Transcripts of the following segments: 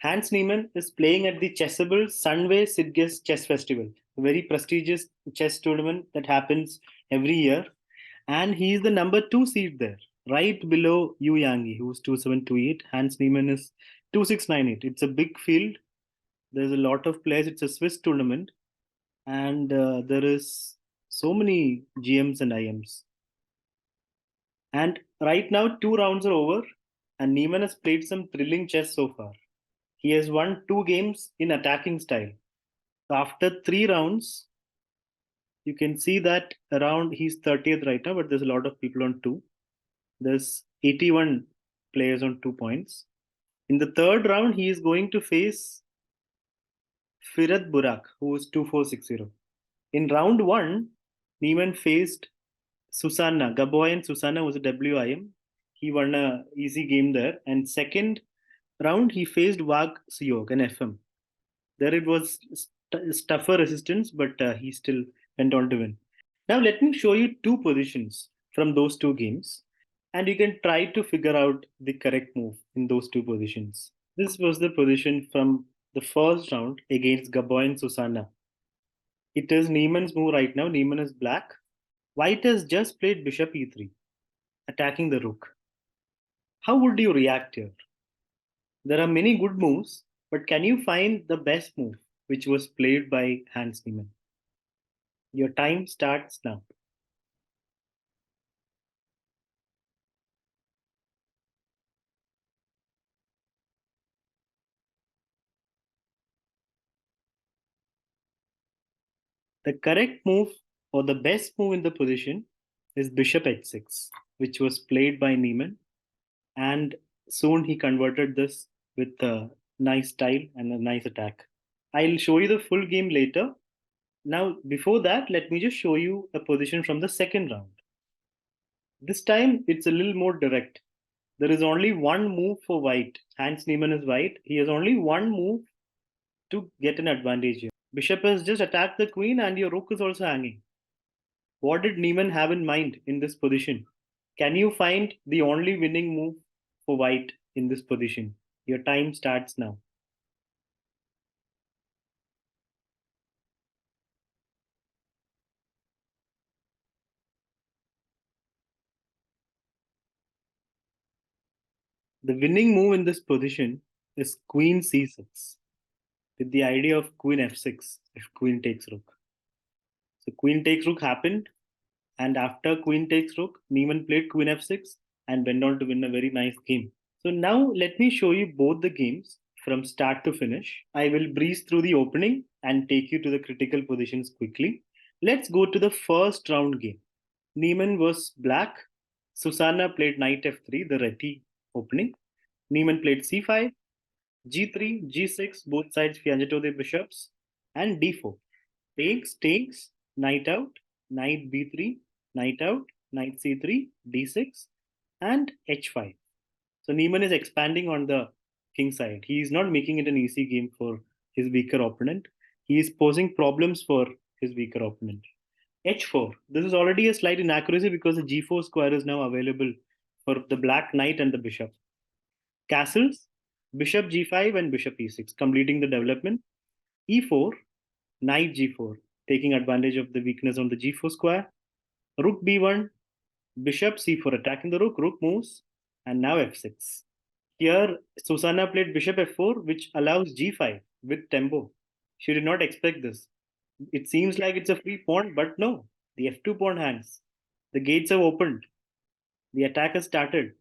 Hans Niemann is playing at the Chessable Sunway Stiges Chess Festival, a very prestigious chess tournament that happens every year. And he is the number two seed there, right below Yu Yangi, who's 2728. Hans Niemann is 2698. It's a big field. There's a lot of players. It's a Swiss tournament. And there is so many GMs and IMs. And right now, two rounds are over, and Niemann has played some thrilling chess so far. He has won two games in attacking style. So after three rounds, you can see that around he's 30th right now, but there's a lot of people on two. There's 81 players on 2 points. In the third round, he is going to face Firat Burak, who is 2460. In round one, Niemann faced Susanna. Gaboyan Susanna was a WIM. He won a easy game there. And second round, he faced Wag Siog, an FM. There it was tougher resistance, but he still went on to win. Now let me show you two positions from those two games, and you can try to figure out the correct move in those two positions. This was the position from the first round against Gaboyan Susanna. It is Niemann's move right now. Niemann is black. White has just played bishop e3, attacking the rook. How would you react here? There are many good moves, but can you find the best move which was played by Hans Niemann? Your time starts now. The correct move or the best move in the position is bishop h6, which was played by Niemann. And soon he converted this with a nice style and a nice attack. I'll show you the full game later. Now, before that, let me just show you a position from the second round. This time, it's a little more direct. There is only one move for white. Hans Niemann is white. He has only one move to get an advantage here. Bishop has just attacked the queen and your rook is also hanging. What did Niemann have in mind in this position? Can you find the only winning move for white in this position? Your time starts now. The winning move in this position is queen c6 with the idea of queen f6 if queen takes rook. So queen takes rook happened, and after queen takes rook, Niemann played queen f6 and went on to win a very nice game. So now let me show you both the games from start to finish. I will breeze through the opening and take you to the critical positions quickly. Let's go to the first round game. Niemann was black. Susanna played knight f3, the Reti opening. Niemann played c5, g3, g6, both sides fianchetto the bishops, and d4. Takes, knight out, knight b3, knight out, knight c3, d6, and h5. So Niemann is expanding on the king side. He is not making it an easy game for his weaker opponent. He is posing problems for his weaker opponent. h4. This is already a slight inaccuracy because the g4 square is now available for the black knight and the bishop. Castles, bishop g5 and bishop e6, completing the development. e4, knight g4, taking advantage of the weakness on the g4 square. Rook b1, bishop c4, attacking the rook. Rook moves, and now f6. Here, Susanna played bishop f4, which allows g5 with tempo. She did not expect this. It seems like it's a free pawn, but no. The f2 pawn hangs. The gates have opened. The attack has started.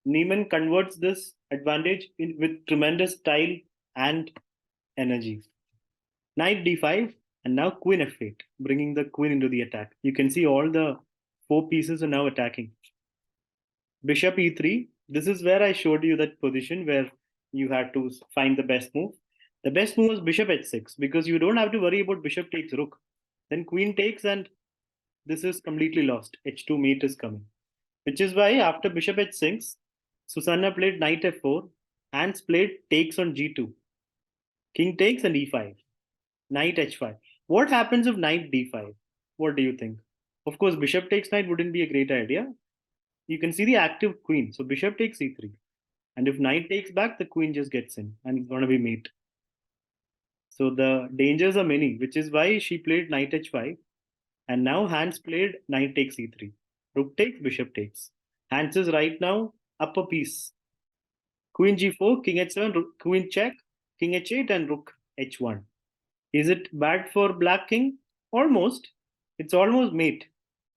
Niemann converts this advantage with tremendous style and energy. Knight d5, and now queen f8, bringing the queen into the attack. You can see all the four pieces are now attacking. Bishop e3. This is where I showed you that position where you had to find the best move. The best move was bishop h6 because you don't have to worry about bishop takes rook. Then queen takes, and this is completely lost. h2 mate is coming. Which is why after bishop h6, Susanna played knight f4, Hans played takes on g2. King takes and e5. Knight h5. What happens if knight d5? What do you think? Of course, bishop takes knight wouldn't be a great idea. You can see the active queen. So bishop takes e3. And if knight takes back, the queen just gets in and it's going to be mate. So the dangers are many, which is why she played knight h5. And now Hans played knight takes e3. Rook takes, bishop takes. Hans is right now up a piece. Queen g4, king h7, queen check, king h8, and rook h1. Is it bad for black king? Almost. It's almost mate,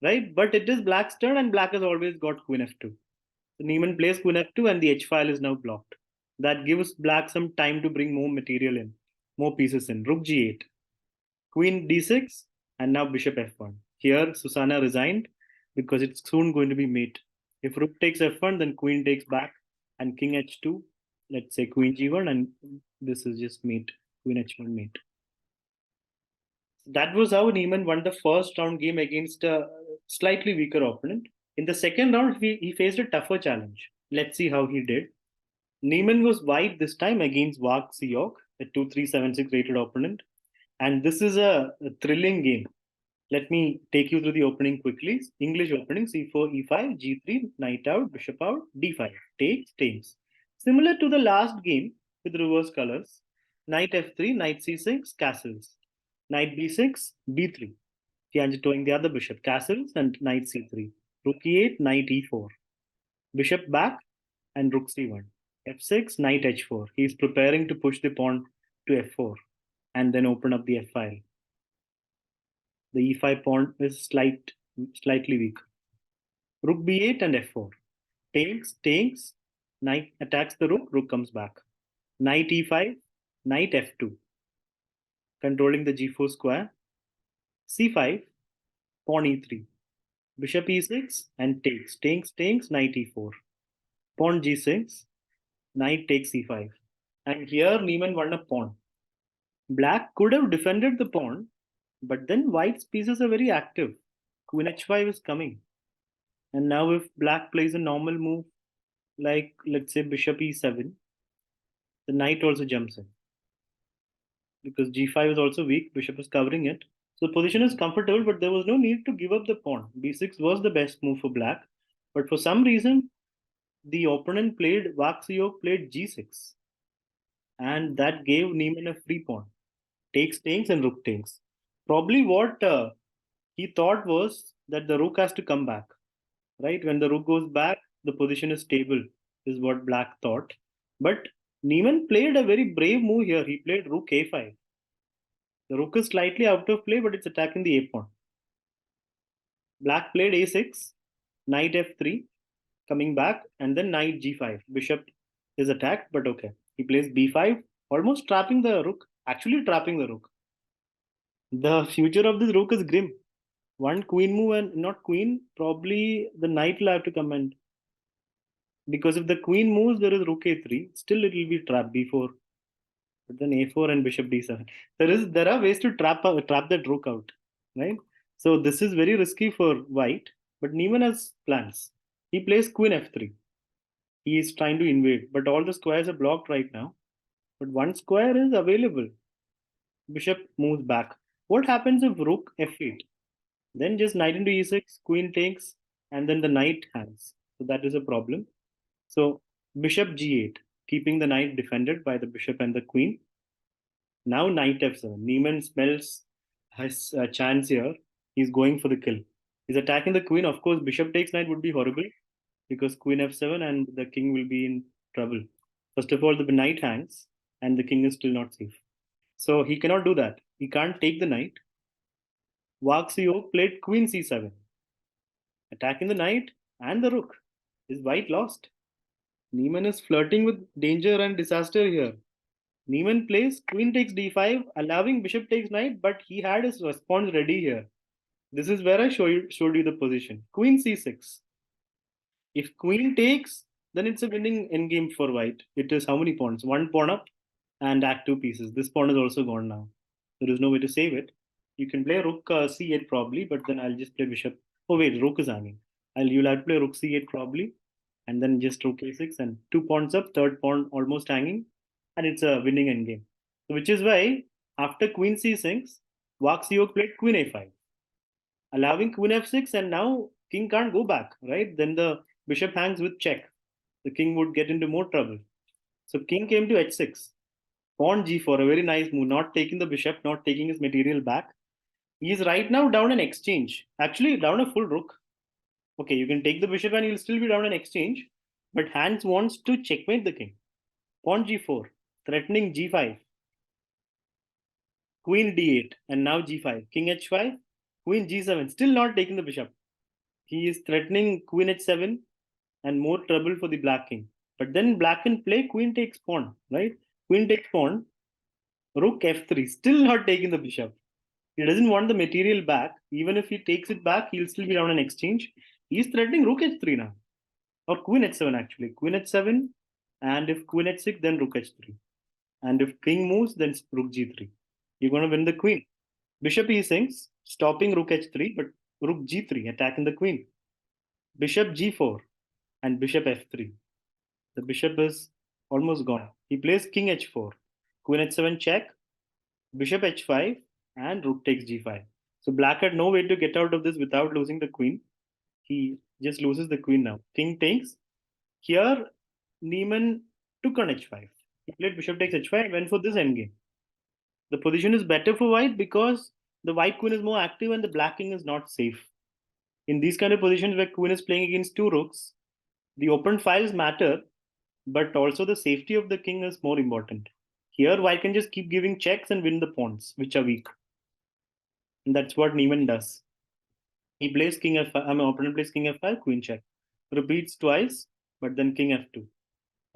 right? But it is black's turn, and black has always got queen f2. So Niemann plays queen f2, and the h file is now blocked. That gives black some time to bring more material in, more pieces in. Rook g8, queen d6, and now bishop f1. Here, Susanna resigned because it's soon going to be mate. If rook takes f1, then queen takes back, and king h2. Let's say queen g1, and this is just mate. Queen h1 mate. That was how Niemann won the first round game against a slightly weaker opponent. In the second round, he faced a tougher challenge. Let's see how he did. Niemann was white this time against Wag Siok, a 2-3-7-6 rated opponent. And this is a thrilling game. Let me take you through the opening quickly. English opening c4, e5, g3, knight out, bishop out, d5, takes, takes. Similar to the last game with reverse colors. Knight f3, knight c6, castles. Knight b6, b3. Tianji towing the other bishop, castles, and knight c3. Rook e8, knight e4. Bishop back and rook c1. f6, knight h4. He is preparing to push the pawn to f4 and then open up the f file. The e5 pawn is slightly weak. Rook b8 and f4. Takes, takes. Knight attacks the rook. Rook comes back. Knight e5, knight f2. Controlling the g4 square. c5, pawn e3. Bishop e6 and takes. Takes, takes. Knight e4. Pawn g6. Knight takes e5. And here Niemann won a pawn. Black could have defended the pawn, but then white's pieces are very active. Queen h5 is coming. And now if black plays a normal move, like let's say bishop e7, the knight also jumps in. Because g5 is also weak, bishop is covering it. So the position is comfortable, but there was no need to give up the pawn. b6 was the best move for black. But for some reason, the opponent played, Vaxiok played g6. And that gave Niemann a free pawn. Takes, takes, and rook takes. Probably what he thought was that the rook has to come back. Right? When the rook goes back, the position is stable, is what black thought. But Niemann played a very brave move here. He played rook a5. The rook is slightly out of play, but it's attacking the a pawn. Black played a6, knight f3, coming back, and then knight g5. Bishop is attacked, but okay. He plays b5, almost trapping the rook. Actually trapping the rook. The future of this rook is grim. One queen move and not queen, probably the knight will have to come and because if the queen moves, there is rook a3. Still, it will be trap b4, but then a4 and bishop d7. There are ways to trap that rook out, right? So this is very risky for white, but Niemann has plans. He plays queen f3. He is trying to invade, but all the squares are blocked right now. But one square is available. Bishop moves back. What happens if rook f8? Then just knight into e6, queen takes, and then the knight hangs. So that is a problem. So bishop g8, keeping the knight defended by the bishop and the queen. Now knight f7. Niemann smells his chance here. He's going for the kill. He's attacking the queen. Of course, bishop takes knight would be horrible because queen f7 and the king will be in trouble. First of all, the knight hangs and the king is still not safe. So he cannot do that. He can't take the knight. Waxio played queen c7, attacking the knight and the rook. Is white lost? Niemann is flirting with danger and disaster here. Niemann plays queen takes d5, allowing bishop takes knight, but he had his response ready here. This is where I showed you the position. Queen c6. If queen takes, then it's a winning endgame for white. It is how many pawns? One pawn up and add two pieces. This pawn is also gone now. There is no way to save it. You can play rook c8 probably, but then I'll just play bishop. Oh wait, rook is hanging. You'll have to play rook c8 probably, and then just rook a6 and two pawns up, third pawn almost hanging, and it's a winning endgame. So which is why after queen c6, Vaxiok played queen a5, allowing queen f6, and now king can't go back, right? Then the bishop hangs with check. the king would get into more trouble. So king came to h6. Pawn g4, a very nice move, not taking the bishop, not taking his material back. He is right now down an exchange. Actually, down a full rook. Okay, you can take the bishop and you'll still be down an exchange. But Hans wants to checkmate the king. Pawn g4, threatening g5. Queen d8, and now g5. King h5, queen g7, still not taking the bishop. He is threatening queen h7 and more trouble for the black king. But then black can play queen takes pawn, right? Queen takes pawn, rook f3, still not taking the bishop. He doesn't want the material back. Even if he takes it back, he'll still be down an exchange. He's threatening rook h3 now. Or queen h7 actually. Queen h7, and if queen h6, then rook h3. And if king moves, then rook g3. You're going to win the queen. Bishop e6, stopping rook h3, but rook g3, attacking the queen. Bishop g4 and bishop f3. The bishop is almost gone. He plays king h4, queen h7 check, bishop h5, and rook takes g5. So black had no way to get out of this without losing the queen. He just loses the queen now. King takes. Here, Niemann took on h5. He played bishop takes h5 and went for this endgame. The position is better for white because the white queen is more active and the black king is not safe. In these kind of positions where queen is playing against two rooks, the open files matter, but also the safety of the king is more important. Here, white can just keep giving checks and win the pawns, which are weak. And that's what Niemann does. He plays king f5, opponent plays king f5, queen check. Repeats twice, but then king f2.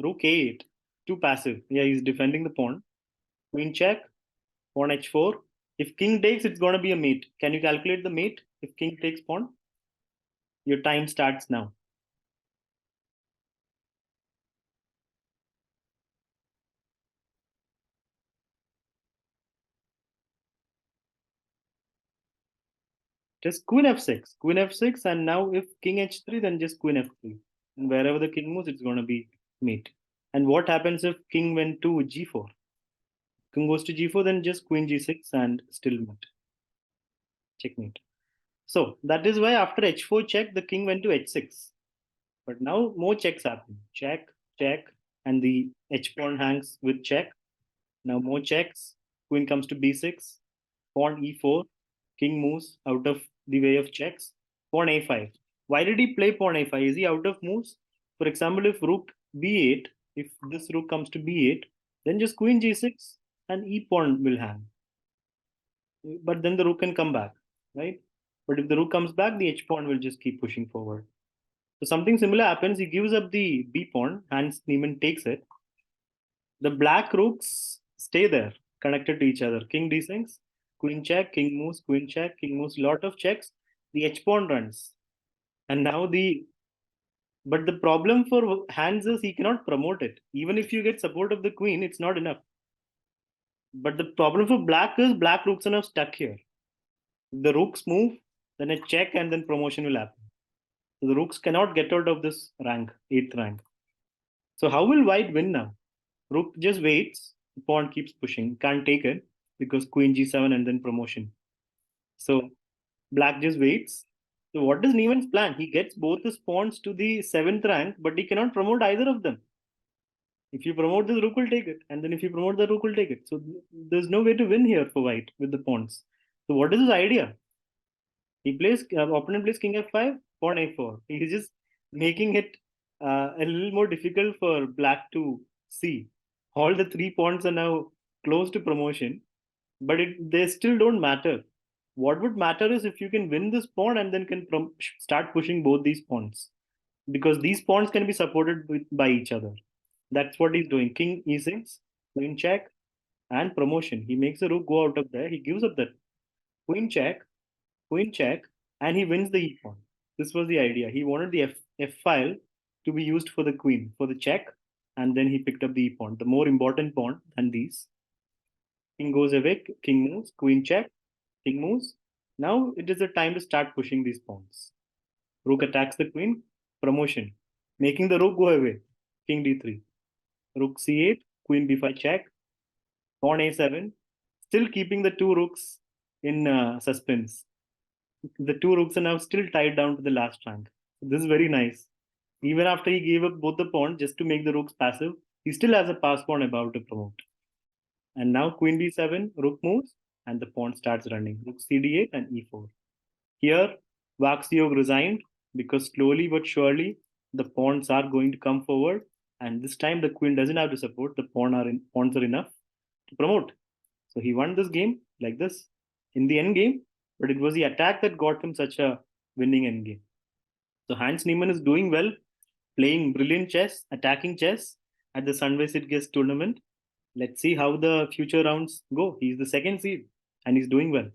Rook a8, too passive. Yeah, he's defending the pawn. Queen check, pawn h4. If king takes, it's going to be a mate. Can you calculate the mate if king takes pawn? Your time starts now. Just queen f6, queen f6, and now if king h3, then just queen f3. And wherever the king moves, it's going to be mate. And what happens if king went to g4? King goes to g4, then just queen g6 and still mate. Checkmate. So that is why after h4 check, the king went to h6. But now more checks happen. Check, check, and the h pawn hangs with check. Now more checks. Queen comes to b6. Pawn e4. King moves out of the way of checks. Pawn a5. Why did he play pawn a5? Is he out of moves? For example, if rook b8, if this rook comes to b8, then just queen g6 and e pawn will hang. But then the rook can come back, right? But if the rook comes back, the h pawn will just keep pushing forward. So something similar happens. He gives up the b pawn. Hans Niemann takes it. The black rooks stay there, connected to each other. King d6, queen check, king moves, queen check, king moves. Lot of checks. The h pawn runs, and now the. But the problem for Hans is he cannot promote it. Even if you get support of the queen, it's not enough. But the problem for black is black rooks are now stuck here. If the rooks move, then a check and then promotion will happen. So the rooks cannot get out of this rank, 8th rank. So how will white win now? Rook just waits. The pawn keeps pushing. Can't take it because queen g7 and then promotion. So black just waits. So what is Niemann's plan? He gets both his pawns to the 7th rank, but he cannot promote either of them. If you promote this, rook will take it. And then if you promote the rook will take it. So there's no way to win here for white with the pawns. So what is his idea? He plays, opponent plays king f5, pawn a4. He's just making it a little more difficult for black to see. All the three pawns are now close to promotion, but they still don't matter. What would matter is if you can win this pawn and then can start pushing both these pawns, because these pawns can be supported by each other. That's what he's doing. King e6, queen check, and promotion. He makes the rook go out of there. He gives up that queen check, and he wins the e pawn. This was the idea. He wanted the f file to be used for the queen, for the check, and then he picked up the e pawn, the more important pawn than these. King goes away, king moves, queen check, king moves. Now it is the time to start pushing these pawns. Rook attacks the queen, promotion, making the rook go away. King d3, rook c8, queen b5 check, pawn a7, still keeping the two rooks in suspense. The two rooks are now still tied down to the last rank. This is very nice. Even after he gave up both the pawns just to make the rooks passive, he still has a pass pawn above to promote. And now queen d7, rook moves, and the pawn starts running. Rook cd8 and e4. Here, Vaxiog resigned because slowly but surely the pawns are going to come forward, and this time the queen doesn't have to support. The pawns are enough to promote. So he won this game like this in the end game, but it was the attack that got him such a winning end game. So Hans Niemann is doing well, playing brilliant chess, attacking chess at the Sunway Stiges tournament. Let's see how the future rounds go. He's the second seed and he's doing well.